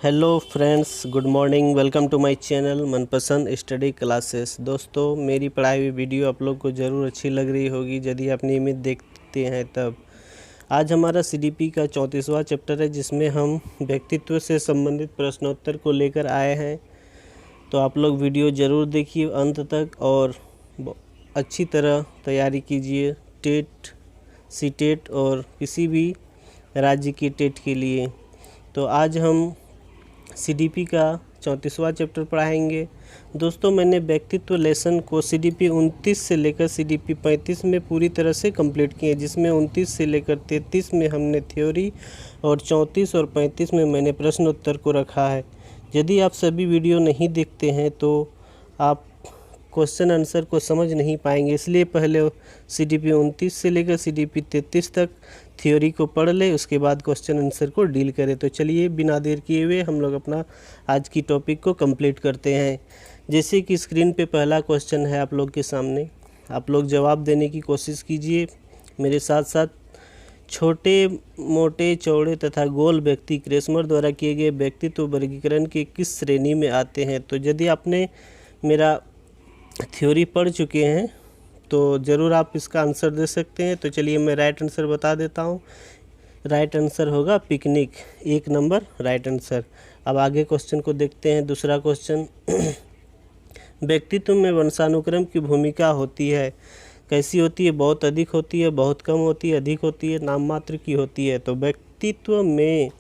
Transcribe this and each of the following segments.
Hello friends, good morning. Welcome to my channel Manpasand study classes. दोस्तों, मेरी पढ़ाई हुई वीडियो आप लोग को ज़रूर अच्छी लग रही होगी यदि आप नियमित देखते हैं तब। आज हमारा सीडीपी का 34वां चैप्टर है जिसमें हम व्यक्तित्व से संबंधित प्रश्नोत्तर को लेकर आए हैं। तो आप लोग वीडियो ज़रूर देखिए अंत तक और अच्छी तरह तैयारी कीजिए टेट, सीटेट और किसी भी राज्य की टेट के लिए। तो आज हम सीडीपी का 34वां चैप्टर पढ़ाएंगे। दोस्तों, मैंने व्यक्तित्व लेसन को सीडीपी 29 से लेकर सीडीपी 35 में पूरी तरह से कंप्लीट किए, जिसमें 29 से लेकर 33 में हमने थ्योरी और 34 और 35 में मैंने प्रश्न उत्तर को रखा है। यदि आप सभी वीडियो नहीं देखते हैं तो आप क्वेश्चन आंसर को समझ नहीं पाएंगे, इसलिए पहले सीडीपी 29 से लेकर सीडीपी 33 तक थ्योरी को पढ़ ले, उसके बाद क्वेश्चन आंसर को डील करें। तो चलिए बिना देर किए हुए हम लोग अपना आज की टॉपिक को कंप्लीट करते हैं। जैसे कि स्क्रीन पे पहला क्वेश्चन है आप लोग के सामने, आप लोग जवाब देने की कोशिश कीजिए मेरे साथ साथ। छोटे, मोटे, चौड़े तथा गोल व्यक्ति क्रेस्मर द्वारा किए गए व्यक्तित्व वर्गीकरण के किस श्रेणी में आते हैं? तो यदि आपने मेरा थ्योरी पढ़ चुके हैं तो ज़रूर आप इसका आंसर दे सकते हैं। तो चलिए मैं राइट आंसर बता देता हूँ। राइट आंसर होगा पिकनिक, 1 नंबर राइट आंसर। अब आगे क्वेश्चन को देखते हैं। दूसरा क्वेश्चन व्यक्तित्व में वंशानुक्रम की भूमिका होती है, कैसी होती है? बहुत अधिक होती है, बहुत कम होती है, अधिक होती है, नाम मात्र की होती है। तो व्यक्तित्व में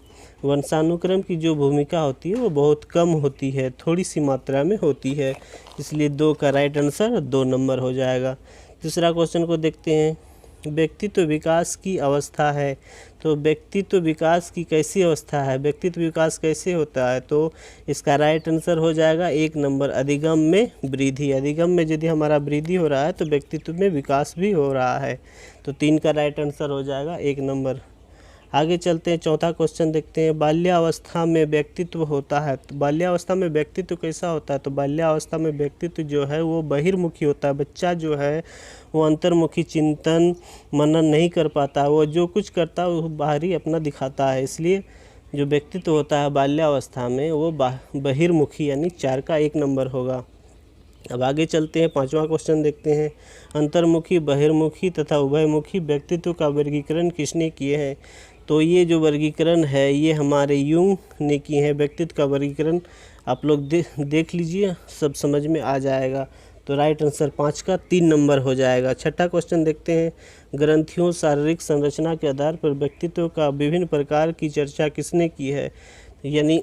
वंशानुक्रम की जो भूमिका होती है वो बहुत कम होती है, थोड़ी सी मात्रा में होती है, इसलिए 2 का राइट आंसर 2 नंबर हो जाएगा। दूसरा क्वेश्चन को देखते हैं। व्यक्तित्व विकास की अवस्था है, तो व्यक्तित्व विकास की कैसी अवस्था है? व्यक्तित्व विकास कैसे होता है? तो इसका राइट आंसर हो जाएगा 1 नंबर अधिगम में वृद्धि। अधिगम में यदि हमारा वृद्धि हो रहा है तो व्यक्तित्व में विकास भी हो रहा है। तो 3 का राइट आंसर हो जाएगा 1 नंबर। आगे चलते हैं, चौथा क्वेश्चन देखते हैं। बाल्यावस्था में व्यक्तित्व होता है, तो बाल्यावस्था में व्यक्तित्व कैसा होता है? तो बाल्यावस्था में व्यक्तित्व जो है वो बहिर्मुखी होता है। बच्चा जो है वो अंतर्मुखी चिंतन मनन नहीं कर पाता, वो जो कुछ करता है वो बाहरी अपना दिखाता है, इसलिए जो व्यक्तित्व होता है बाल्यावस्था में वो बहिर्मुखी, यानी 4 का 1 नंबर होगा। अब आगे चलते हैं, 5वां क्वेश्चन देखते हैं। अंतर्मुखी, बहिर्मुखी तथा उभयमुखी व्यक्तित्व का वर्गीकरण किसने किए हैं? तो ये जो वर्गीकरण है ये हमारे यूंग ने किए हैं। व्यक्तित्व का वर्गीकरण आप लोग देख लीजिए, सब समझ में आ जाएगा। तो राइट आंसर 5 का 3 नंबर हो जाएगा। छठा क्वेश्चन देखते हैं। ग्रंथियों शारीरिक संरचना के आधार पर व्यक्तित्व का विभिन्न प्रकार की चर्चा किसने की है? यानी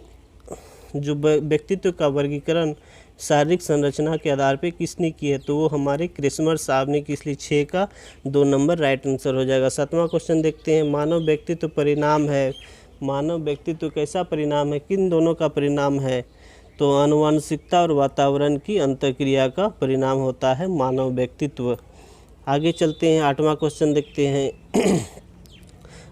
जो व्यक्तित्व का वर्गीकरण शारीरिक संरचना के आधार पे किसने की है? तो वो हमारे क्रेस्मर साहब ने की, इसलिए 6 का 2 नंबर राइट आंसर हो जाएगा। 7वां क्वेश्चन देखते हैं। मानव व्यक्तित्व परिणाम है, मानव व्यक्तित्व कैसा परिणाम है? किन दोनों का परिणाम है? तो आनुवंशिकता और वातावरण की अंतर्क्रिया का परिणाम होता है मानव व्यक्तित्व। आगे चलते हैं, 8वां क्वेश्चन देखते हैं।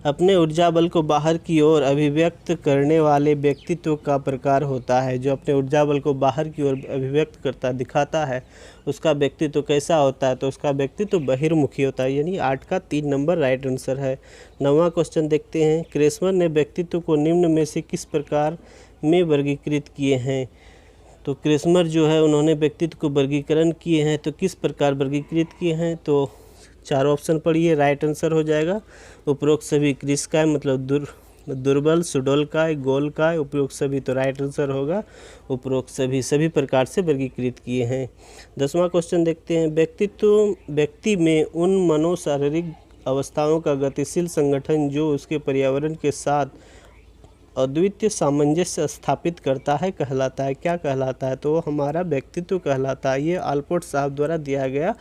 अपने ऊर्जा बल को बाहर की ओर अभिव्यक्त करने वाले व्यक्तित्व का प्रकार होता है। जो अपने ऊर्जा बल को बाहर की ओर अभिव्यक्त करता दिखाता है उसका व्यक्तित्व कैसा होता है? तो उसका व्यक्तित्व बहिर्मुखी होता है, यानी 8 का 3 नंबर राइट आंसर है। 9वां क्वेश्चन देखते हैं। क्रेस्मर ने व्यक्तित्व को निम्न में से किस प्रकार में वर्गीकृत किए हैं? तो क्रेस्मर जो है उन्होंने व्यक्तित्व को वर्गीकरण किए हैं, तो किस प्रकार वर्गीकृत किए हैं? तो 4 ऑप्शन पढ़िए, राइट आंसर हो जाएगा उपरोक्त सभी। क्रिस्काय मतलब दुर्बल, सुडोलकाय, गोलकाय, उपरोक्त सभी। तो राइट आंसर होगा उपरोक्त सभी प्रकार से वर्गीकृत किए हैं। 10वां क्वेश्चन देखते हैं। व्यक्ति में उन मनोशारीरिक अवस्थाओं का गतिशील संगठन जो उसके पर्यावरण के साथ अद्वितीय सामंजस्य स्थापित करता है कहलाता है। क्या कहलाता है? तो हमारा व्यक्तित्व कहलाता है। ये आल्पोर्ट साहब द्वारा दिया गया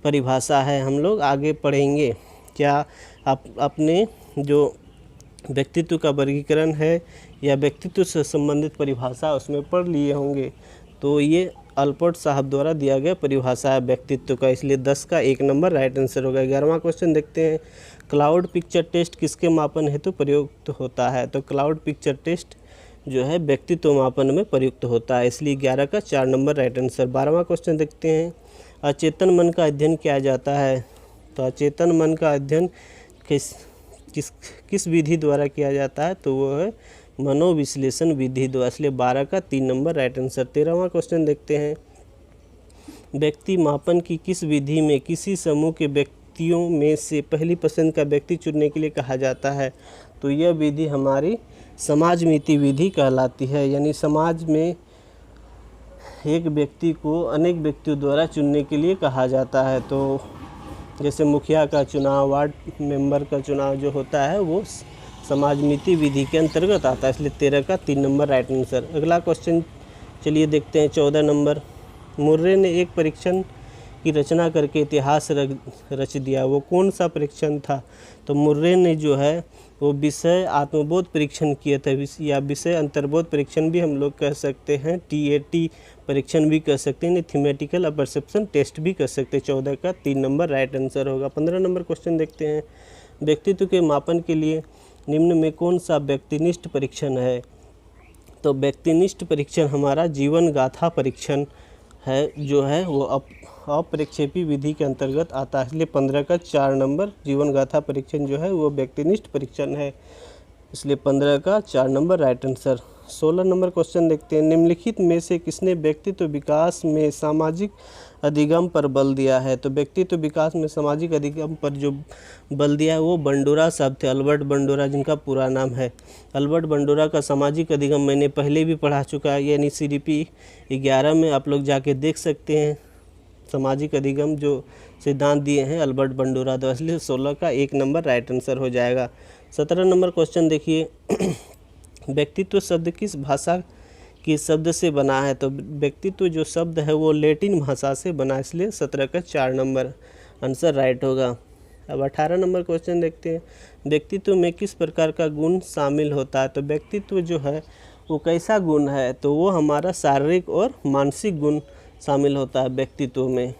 परिभाषा है, हम लोग आगे पढ़ेंगे। क्या आप अपने जो व्यक्तित्व का वर्गीकरण है या व्यक्तित्व से संबंधित परिभाषा उसमें पढ़ लिए होंगे? तो ये आल्पोर्ट साहब द्वारा दिया गया परिभाषा है व्यक्तित्व का, इसलिए 10 का 1 नंबर राइट आंसर होगा। 11वां क्वेश्चन देखते हैं। क्लाउड पिक्चर टेस्ट किसके मापन हेतु प्रयुक्त होता है? तो क्लाउड पिक्चर टेस्ट जो है व्यक्तित्व मापन में प्रयुक्त होता है, इसलिए 11 का 4 नंबर राइट आंसर। 12वां क्वेश्चन देखते हैं। अचेतन मन का अध्ययन किया जाता है, तो अचेतन मन का अध्ययन किस विधि द्वारा किया जाता है? तो वो है मनोविश्लेषण विधि द्वारा, इसलिए 12 का 3 नंबर राइट आंसर। 13वां क्वेश्चन देखते हैं, व्यक्ति मापन की किस विधि में किसी समूह के व्यक्तियों में से पहली पसंद का व्यक्ति चुनने के लिए कहा जाता है? तो यह विधि हमारी समाजमिति विधि कहलाती है, यानी समाज में एक व्यक्ति को अनेक व्यक्तियों द्वारा चुनने के लिए कहा जाता है। तो जैसे मुखिया का चुनाव, वार्ड मेंबर का चुनाव जो होता है वो समाजमिति विधि के अंतर्गत आता है, इसलिए 13 का 3 नंबर राइट आंसर। अगला क्वेश्चन चलिए देखते हैं, 14 नंबर। मुर्रे ने एक परीक्षण की रचना करके इतिहास रच दिया, वो कौन सा परीक्षण था? तो मुर्रे ने जो है वो विषय आत्मबोध परीक्षण किया था, या विषय अंतर्बोध परीक्षण भी हम लोग कह सकते हैं, TAT परीक्षण भी कह सकते हैं, थीमेटिकल परसेप्शन टेस्ट भी कह सकते हैं। 14 का 3 नंबर राइट आंसर होगा। 15 नंबर क्वेश्चन देखते हैं, व्यक्तित्व के मापन के लिए निम्न में कौन सा व्यक्तिनिष्ठ परीक्षण है? तो व्यक्तिनिष्ठ परीक्षण हमारा जीवन गाथा परीक्षण है, जो है वो अप्रक्षेपी विधि के अंतर्गत आता है, इसलिए 15 का 4 नंबर जीवन गाथा परीक्षण जो है वो व्यक्तिनिष्ठ परीक्षण है, इसलिए 15 का 4 number right answer. 16 number question देखते हैं, निम्नलिखित में से किसने व्यक्तित्व विकास में सामाजिक अधिगम पर बल दिया है? तो व्यक्तित्व विकास में सामाजिक अधिगम पर जो बल दिया है वो बंडोरा साहब थे, अल्बर्ट बंडोरा, जिनका पूरा नाम है। अल्बर्ट बंडोरा का सामाजिक अधिगम मैंने पहले भी पढ़ा चुका है, यानी CDP 11 में आप लोग जाके देख सकते हैं। सामाजिक अधिगम जो सिद्धांत दिए हैं अल्बर्ट बंडोरा द्वारा, इसलिए 16 का 1 नंबर राइट आंसर हो जाएगा। 17 नंबर क्वेश्चन देखिए, व्यक्तित्व शब्द किस भाषा के शब्द से बना है? तो व्यक्तित्व जो शब्द है वो लैटिन भाषा से बना, इसलिए 17 का 4 नंबर आंसर राइट होगा। अब 18 नंबर क्वेश्चन देखते हैं, व्यक्तित्व में किस प्रकार का गुण शामिल होता है? तो व्यक्तित्व जो है वो कैसा गुण है? तो वो हमारा शारीरिक और मानसिक गुण शामिल होता है व्यक्तित्व में,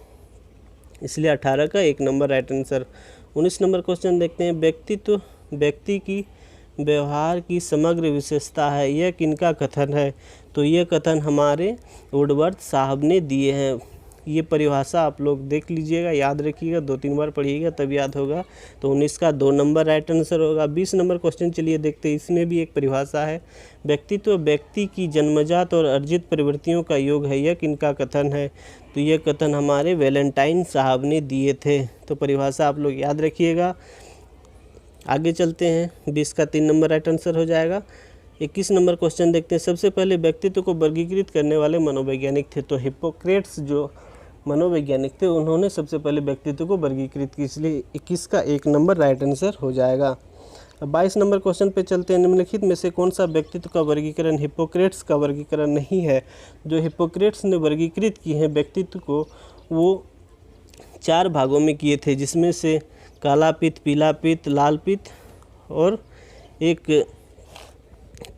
इसलिए 18 का 1 number right answer. 19 number question देखते हैं, व्यक्तित्व व्यक्ति की व्यवहार की समग्र विशेषता है, यह किनका कथन है? तो यह कथन हमारे वुडवर्थ साहब ने दिए हैं। ये परिभाषा आप लोग देख लीजिएगा, याद रखिएगा, 2-3 बार पढ़िएगा तब याद होगा। तो 19 का 2 नंबर राइट आंसर होगा। 20 नंबर क्वेश्चन चलिए देखते हैं, इसमें भी एक परिभाषा है, व्यक्तित्व व्यक्ति की जन्मजात और अर्जित प्रवृत्तियों का योग है, यह किनका कथन है? तो यह कथन हमारे वैलेंटाइन साहब ने दिए थे। तो परिभाषा आप लोग याद रखिएगा। आगे चलते हैं, 20 का 3 नंबर राइट आंसर हो जाएगा। 21 नंबर क्वेश्चन देखते हैं, सबसे पहले व्यक्तित्व को वर्गीकृत करने वाले मनोवैज्ञानिक थे? तो हिप्पोक्रेट्स जो मनोवैज्ञानिक थे उन्होंने सबसे पहले व्यक्तित्व को वर्गीकृत की, इसलिए 21 का 1 नंबर राइट आंसर हो जाएगा। अब 22 नंबर क्वेश्चन पे चलते हैं, निम्नलिखित में से कौन सा व्यक्तित्व का वर्गीकरण हिप्पोक्रेट्स का वर्गीकरण नहीं है? जो हिप्पोक्रेट्स ने वर्गीकृत किए हैं व्यक्तित्व को, वो 4 भागों में किए थे, जिसमें से काला पित्त, पीला पित्त, लाल पित्त और एक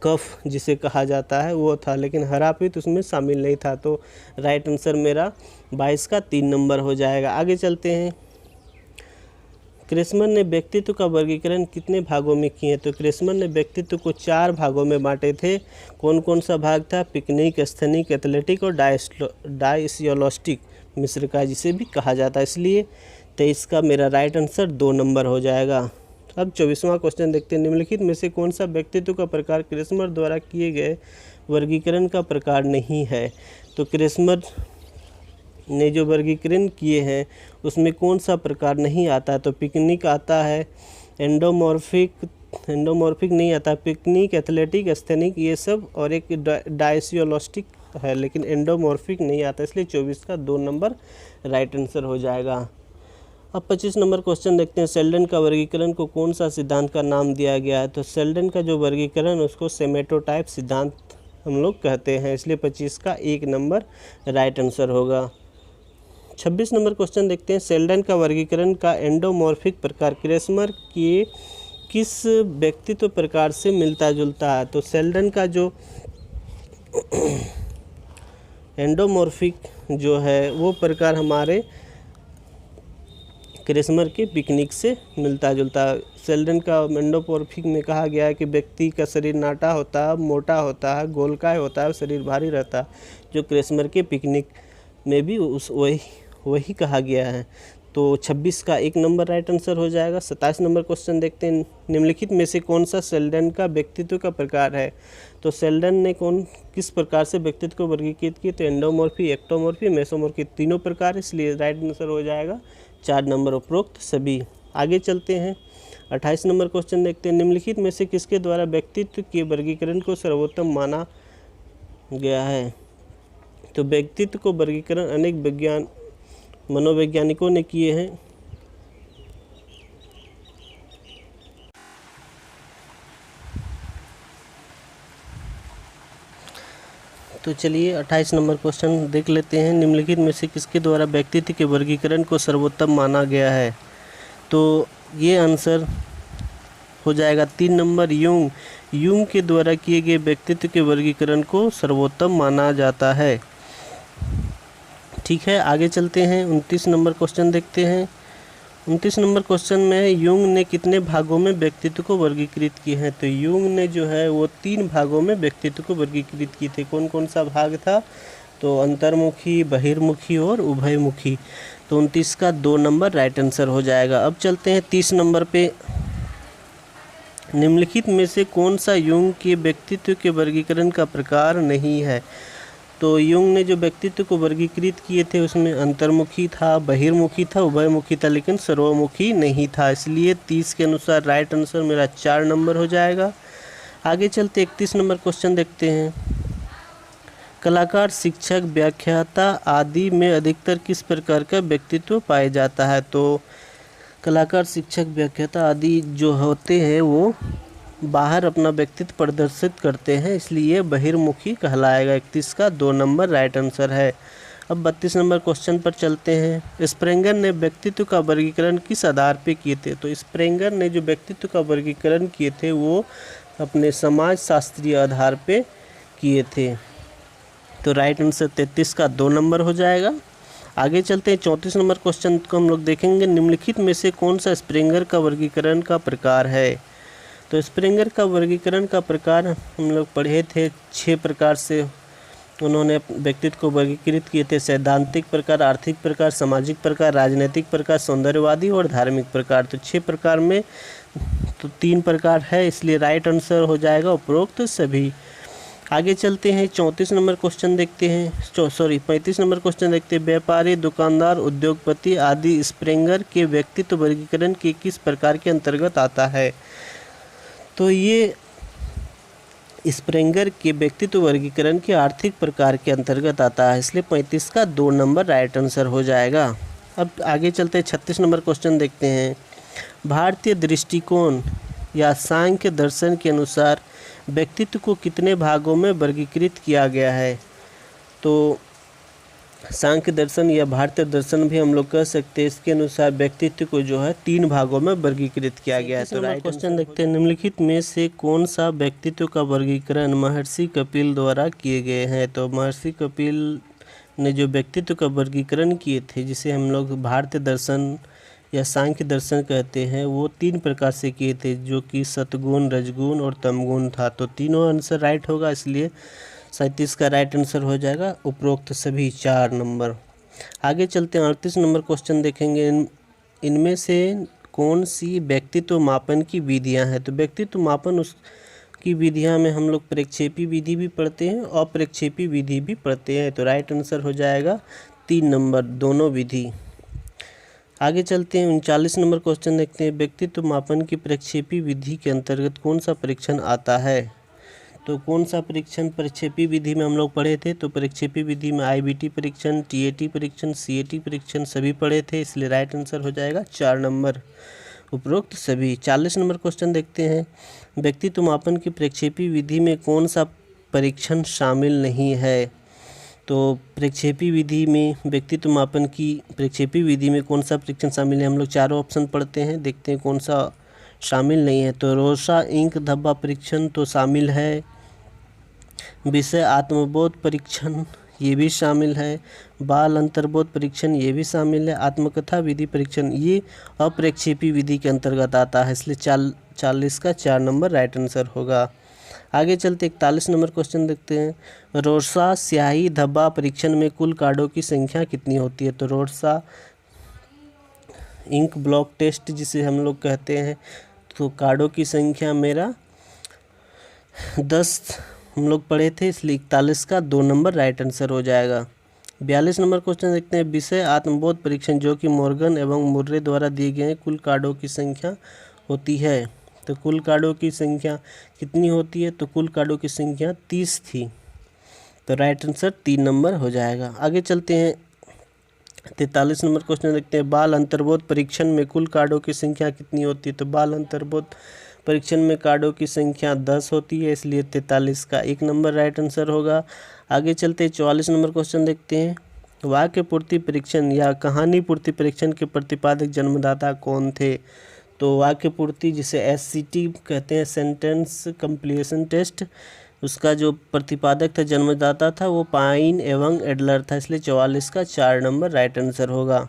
कफ जिसे कहा जाता है वो था, लेकिन हरा पित्त उसमें शामिल नहीं था। तो राइट आंसर मेरा 22 का 3 नंबर हो जाएगा। आगे चलते हैं, क्रेसमर ने व्यक्तित्व का वर्गीकरण कितने भागों में किए? तो क्रेसमर ने व्यक्तित्व को 4 भागों में बांटे थे। कौन कौन सा भाग था? पिकनिक, स्थनिक, एथलेटिक और डायसियोलॉस्टिक मिश्र का जिसे भी कहा जाता है, इसलिए 23 का मेरा राइट आंसर 2 नंबर हो जाएगा। अब 24वां क्वेश्चन देखते हैं, निम्नलिखित में से कौन सा व्यक्तित्व का प्रकार क्रेसमर द्वारा किए गए वर्गीकरण का प्रकार नहीं है? तो क्रेसमर ने जो वर्गीकरण किए हैं उसमें कौन सा प्रकार नहीं आता है? तो पिकनिक आता है, एंडोमॉर्फिक नहीं आता, पिकनिक, एथलेटिक, स्थैनिक ये सब, और एक डायसियोलॉस्टिक है, लेकिन एंडोमॉर्फिक नहीं आता, इसलिए 24 का 2 नंबर राइट आंसर हो जाएगा। अब 25 नंबर क्वेश्चन देखते हैं, सेल्डन का वर्गीकरण को कौन सा सिद्धांत का नाम दिया गया है? तो सेल्डन का जो वर्गीकरण उसको सेमेटोटाइप सिद्धांत हम लोग कहते हैं, इसलिए 25 का 1 नंबर राइट आंसर होगा। 26 नंबर क्वेश्चन देखते हैं, सेल्डन का वर्गीकरण का एंडोमॉर्फिक प्रकार क्रेसमर के किस व्यक्तित्व प्रकार से मिलता जुलता है? तो सेल्डन का जो एंडोमॉर्फिक जो है वो प्रकार हमारे क्रेसमर के पिकनिक से मिलता जुलता है। सेल्डन का एंडोमॉर्फिक में कहा गया है कि व्यक्ति का शरीर नाटा होता है, मोटा होता है, गोलकाय होता है, शरीर भारी रहता है, जो क्रेसमर के पिकनिक में भी वही कहा गया है। तो 26 का 1 नंबर राइट आंसर हो जाएगा। 27 नंबर क्वेश्चन देखते हैं, निम्नलिखित में से कौन सा शेल्डन का व्यक्तित्व का प्रकार है। तो शेल्डन ने किस प्रकार से व्यक्तित्व को वर्गीकृत किया, तो एंडोमॉर्फी, एक्टोमॉर्फी, मेसोमॉर्फी, तीनों प्रकार, इसलिए राइट आंसर हो जाएगा 4 नंबर उपरोक्त सभी। आगे चलते हैं, 28 नंबर क्वेश्चन देखते हैं, निम्नलिखित में से किसके द्वारा व्यक्तित्व के वर्गीकरण को सर्वोत्तम माना गया है। तो व्यक्तित्व को वर्गीकरण अनेक मनोवैज्ञानिकों ने किए हैं। तो चलिए 28 नंबर क्वेश्चन देख लेते हैं, निम्नलिखित में से किसके द्वारा व्यक्तित्व के वर्गीकरण को सर्वोत्तम माना गया है। तो ये आंसर हो जाएगा 3 नंबर, यूंग के द्वारा किए गए व्यक्तित्व के वर्गीकरण को सर्वोत्तम माना जाता है। ठीक है, आगे चलते हैं, 29 नंबर क्वेश्चन देखते हैं। 29 नंबर क्वेश्चन में यूंग ने कितने भागों में व्यक्तित्व को वर्गीकृत किए हैं। तो यूंग ने जो है वो 3 भागों में व्यक्तित्व को वर्गीकृत किए थे। कौन कौन सा भाग था, तो अंतर्मुखी, बहिर्मुखी और उभयमुखी। तो 29 का 2 नंबर राइट आंसर हो जाएगा। अब चलते हैं 30 नंबर पे, निम्नलिखित में से कौन सा यूंग के व्यक्तित्व के वर्गीकरण का प्रकार नहीं है। तो यूंग ने जो व्यक्तित्व को वर्गीकृत किए थे उसमें अंतर्मुखी था, बहिर्मुखी था, उभयमुखी था, लेकिन सर्वमुखी नहीं था, इसलिए 30 के अनुसार राइट आंसर मेरा 4 नंबर हो जाएगा। आगे चलते 31 नंबर क्वेश्चन देखते हैं, कलाकार, शिक्षक, व्याख्याता आदि में अधिकतर किस प्रकार का व्यक्तित्व पाया जाता है। तो कलाकार, शिक्षक, व्याख्याता आदि जो होते हैं वो बाहर अपना व्यक्तित्व प्रदर्शित करते हैं, इसलिए बहिर्मुखी कहलाएगा। 31 का 2 नंबर राइट आंसर है। अब 32 नंबर क्वेश्चन पर चलते हैं, स्प्रेंगर ने व्यक्तित्व का वर्गीकरण किस आधार पे किए थे। तो स्प्रेंगर ने जो व्यक्तित्व का वर्गीकरण किए थे वो अपने समाज शास्त्रीय आधार पे किए थे। तो राइट आंसर 33 का 2 नंबर हो जाएगा। आगे चलते हैं, 34 नंबर क्वेश्चन को हम लोग देखेंगे, निम्नलिखित में से कौन सा स्प्रेंगर का वर्गीकरण का प्रकार है। तो स्प्रेंगर का वर्गीकरण का प्रकार हम लोग पढ़े थे, 6 प्रकार से उन्होंने व्यक्तित्व को वर्गीकृत किए थे, सैद्धांतिक प्रकार, आर्थिक प्रकार, सामाजिक प्रकार, राजनीतिक प्रकार, सौंदर्यवादी और धार्मिक प्रकार। तो 6 प्रकार में तो 3 प्रकार है, इसलिए राइट आंसर हो जाएगा उपरोक्त सभी। आगे चलते हैं, 34 नंबर क्वेश्चन देखते हैं, 35 नंबर क्वेश्चन देखते हैं, व्यापारी, दुकानदार, उद्योगपति आदि स्प्रेंगर के व्यक्तित्व वर्गीकरण के किस प्रकार के अंतर्गत आता है। तो ये स्प्रेंगर के व्यक्तित्व वर्गीकरण के आर्थिक प्रकार के अंतर्गत आता है, इसलिए 35 का 2 नंबर राइट आंसर हो जाएगा। अब आगे चलते हैं, 36 नंबर क्वेश्चन देखते हैं, भारतीय दृष्टिकोण या सांख्य दर्शन के अनुसार व्यक्तित्व को कितने भागों में वर्गीकृत किया गया है। तो सांख्य दर्शन या भारतीय दर्शन भी हम लोग कह सकते हैं, इसके अनुसार व्यक्तित्व को जो है 3 भागों में वर्गीकृत किया गया है। तो राइट क्वेश्चन देखते हैं, निम्नलिखित में से कौन सा व्यक्तित्व का वर्गीकरण महर्षि कपिल द्वारा किए गए हैं। तो महर्षि कपिल ने जो व्यक्तित्व का वर्गीकरण किए थे, जिसे हम लोग भारतीय दर्शन या सांख्य दर्शन कहते हैं, वो 3 प्रकार से किए थे, जो कि सतगुण, रजगुण और तमगुण था। तो तीनों आंसर राइट होगा, इसलिए 37 का राइट आंसर हो जाएगा उपरोक्त सभी 4 नंबर। आगे चलते हैं, 38 नंबर क्वेश्चन देखेंगे, इनमें से कौन सी व्यक्तित्व मापन की विधियां हैं। तो व्यक्तित्व मापन उसकी विधियां में हम लोग प्रक्षेपी विधि भी पढ़ते हैं और प्रक्षेपी विधि भी पढ़ते हैं। तो राइट आंसर हो जाएगा 3 नंबर दोनों विधि। आगे चलते हैं, 39 नंबर क्वेश्चन देखते हैं, व्यक्तित्व मापन की प्रक्षेपी विधि के अंतर्गत कौन सा परीक्षण आता है। तो कौन सा परीक्षण प्रक्षेपी विधि में हम लोग पढ़े थे। तो प्रक्षेपी विधि में IBT परीक्षण, TAT परीक्षण, CAT परीक्षण सभी पढ़े थे, इसलिए राइट आंसर हो जाएगा 4 नंबर उपरोक्त सभी। 40 नंबर क्वेश्चन देखते हैं, व्यक्तित्व मापन की प्रक्षेपी विधि में कौन सा परीक्षण शामिल नहीं है। तो प्रक्षेपी विधि में व्यक्तित्व मापन की प्रक्षेपी विधि में कौन सा परीक्षण शामिल है, हम लोग चारों ऑप्शन पढ़ते हैं, देखते हैं कौन सा शामिल नहीं है। तो रोसा इंक धब्बा परीक्षण तो शामिल है, विषय आत्मबोध परीक्षण ये भी शामिल है, बाल अंतर्बोध परीक्षण ये भी शामिल है, आत्मकथा विधि परीक्षण ये अप्रक्षेपी विधि के अंतर्गत आता है, इसलिए 40 का 4 नंबर राइट आंसर होगा। आगे चलते 41 नंबर क्वेश्चन देखते हैं, रोसा स्याही धब्बा परीक्षण में कुल कार्डों की संख्या कितनी होती है। तो रोसा इंक ब्लॉक टेस्ट जिसे हम लोग कहते हैं। तो कार्डों की संख्या मेरा 10 हम लोग पढ़े थे, इसलिए 41 का 2 नंबर राइट आंसर हो जाएगा। 42 नंबर क्वेश्चन देखते हैं। विषय आत्मबोध परीक्षण जो कि मॉर्गन एवं मुर्रे द्वारा दिए गए कुल कार्डों की संख्या होती है। तो कुल कार्डों की संख्या कितनी होती है? तो कुल कार्डों की संख्या 30 थी। तो राइट आंसर 3 नंबर हो जाएगा। आगे चलते हैं। 43 नंबर क्वेश्चन देखते हैं। बाल अंतर्बोध परीक्षण में कुल कार्डों की संख्या कितनी होती है? तो बाल अंतर्बोध परीक्षण में कार्डों की संख्या 10 होती है, इसलिए 43 का 1 नंबर राइट आंसर होगा। आगे चलते हैं। 44 नंबर क्वेश्चन देखते हैं। वाक्य पूर्ति परीक्षण या कहानी पूर्ति परीक्षण के प्रतिपादक जन्मदाता कौन थे? तो वाक्य पूर्ति जिसे SCT कहते हैं, सेंटेंस कंप्लीशन टेस्ट, उसका जो प्रतिपादक था, जन्मदाता था, वो पाइन एवं एडलर था, इसलिए 44 का 4 नंबर राइट आंसर होगा।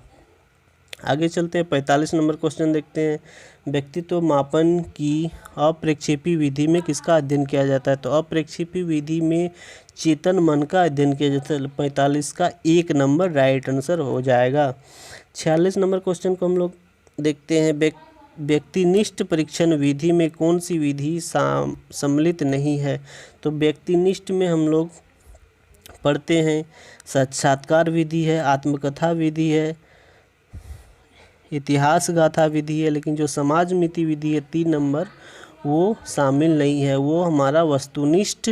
आगे चलते हैं। 45 नंबर क्वेश्चन देखते हैं। व्यक्तित्व मापन की अप्रक्षेपी विधि में किसका अध्ययन किया जाता है? तो अप्रक्षेपी विधि में चेतन मन का अध्ययन किया जाता है। 45 का 1 नंबर राइट आंसर हो जाएगा। 46 नंबर क्वेश्चन को हम लोग देखते हैं। व्यक्तिनिष्ठ परीक्षण विधि में कौन सी विधि सम्मिलित नहीं है? तो व्यक्तिनिष्ठ में हम लोग पढ़ते हैं साक्षात्कार विधि है, आत्मकथा विधि है, इतिहास गाथा विधि है, लेकिन जो समाज मिति विधि है 3 नंबर, वो शामिल नहीं है, वो हमारा वस्तुनिष्ठ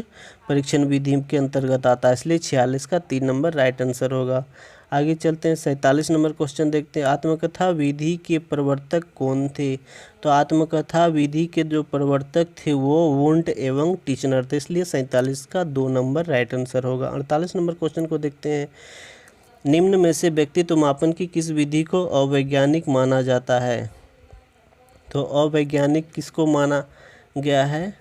परीक्षण विधि के अंतर्गत आता है, इसलिए 46 का 3 नंबर राइट आंसर होगा। आगे चलते हैं। 47 नंबर क्वेश्चन देखते हैं। आत्मकथा विधि के प्रवर्तक कौन थे? तो आत्मकथा विधि के जो प्रवर्तक थे वो वुंट एवं टीचनर थे, इसलिए 47 का 2 नंबर राइट आंसर होगा। 48 नंबर क्वेश्चन को देखते हैं। निम्न में से व्यक्तित्व मापन की किस विधि को अवैज्ञानिक माना जाता है? तो अवैज्ञानिक किसको माना गया है?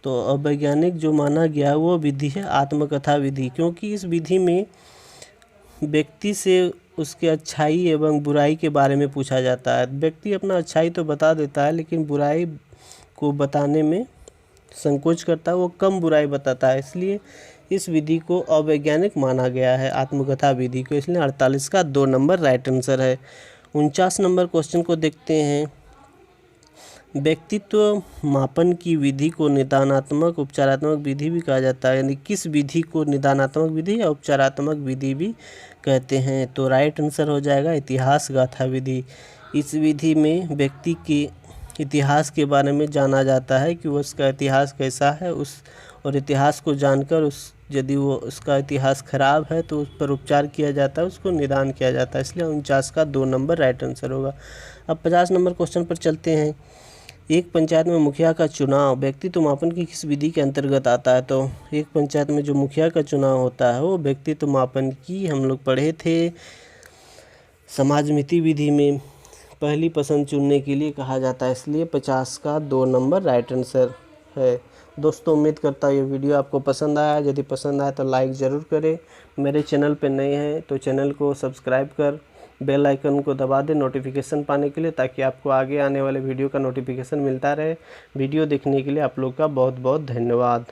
तो अवैज्ञानिक जो माना गया वो विधि है आत्मकथा विधि, क्योंकि इस विधि में व्यक्ति से उसके अच्छाई एवं बुराई के बारे में पूछा जाता है। व्यक्ति अपना अच्छाई तो बता देता है, लेकिन बुराई को बताने में संकोच करता है, वो कम बुराई बताता है, इसलिए इस विधि को अवैज्ञानिक माना गया है, आत्मकथा विधि को, इसलिए 48 का 2 नंबर राइट आंसर है। 49 नंबर क्वेश्चन को देखते हैं। व्यक्तित्व मापन की विधि को निदानात्मक उपचारात्मक विधि भी कहा जाता है, यानी किस विधि को निदानात्मक विधि या उपचारात्मक विधि भी कहते हैं? तो राइट आंसर हो जाएगा इतिहास गाथा विधि। इस विधि में व्यक्ति के इतिहास के बारे में जाना जाता है कि उसका इतिहास कैसा है, और इतिहास को जानकर यदि वो उसका इतिहास खराब है तो उस पर उपचार किया जाता है, उसको निदान किया जाता है, इसलिए 49 का 2 नंबर राइट आंसर होगा। अब 50 नंबर क्वेश्चन पर चलते हैं। एक पंचायत में मुखिया का चुनाव व्यक्तित्व मापन की किस विधि के अंतर्गत आता है? तो एक पंचायत में जो मुखिया का चुनाव होता है वो व्यक्तित्व मापन की हम लोग पढ़े थे समाज मिति विधि में पहली पसंद चुनने के लिए कहा जाता है, इसलिए 50 का 2 नंबर राइट आंसर है। दोस्तों, उम्मीद करता हूँ ये वीडियो आपको पसंद आया। यदि पसंद आया तो लाइक ज़रूर करें। मेरे चैनल पे नए हैं तो चैनल को सब्सक्राइब कर बेल आइकन को दबा दें नोटिफिकेशन पाने के लिए, ताकि आपको आगे आने वाले वीडियो का नोटिफिकेशन मिलता रहे। वीडियो देखने के लिए आप लोग का बहुत बहुत धन्यवाद।